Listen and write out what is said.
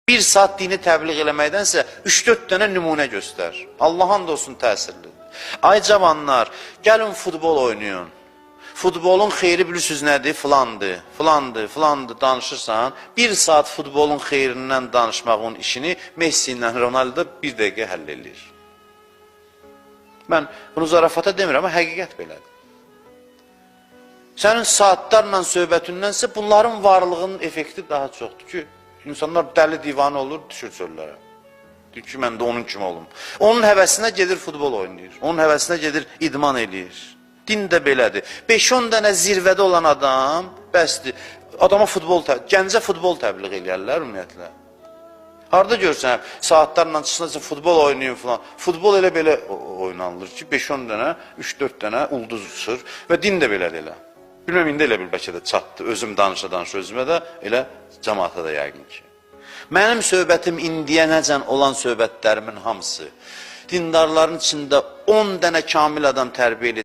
Bir saat dini təbliğ eləməkdənsə 3-4 dənə nümunə göstər. Allah'ın da olsun təsirli. Ay cavanlar, gəlin futbol oynayın. Futbolun xeyri bilirsiniz nədir? Filandır danışırsan. Bir saat futbolun xeyrindən danışmağın işini Messi ilə Ronaldo bir dəqiqə həll edir. Mən bunu zarafata demirəm, amma həqiqət belədir. Sənin saatlarla söhbətindənsə bunların varlığının effekti daha çoxdur ki, İnsanlar dəli divanı olur, düşür çöllərə. Deyir ki, mən də onun kimi olum. Onun həvəsinə gedir futbol oynayır. Onun həvəsinə gedir idman eləyir. Din də belədir. 5-10 dənə zirvədə olan adam, bəsdir. Adama gəncə futbol təbliğ eləyərlər ümumiyyətlə. Harada görsən, saatlarla çıxsınca futbol oynayın falan. Futbol elə belə oynanılır ki, 5-10 dənə, 3-4 dənə ulduz uçur və din də belədir elə. Bilməm, indi elə bir bəlkə də çatdı. Özüm danışa özümə də, elə cəmaata da yəqin ki. Mənim söhbətim indiyə nəcən olan söhbətlərimin hamısı dindarların içində 10 dənə kamil adam tərbiyə edir.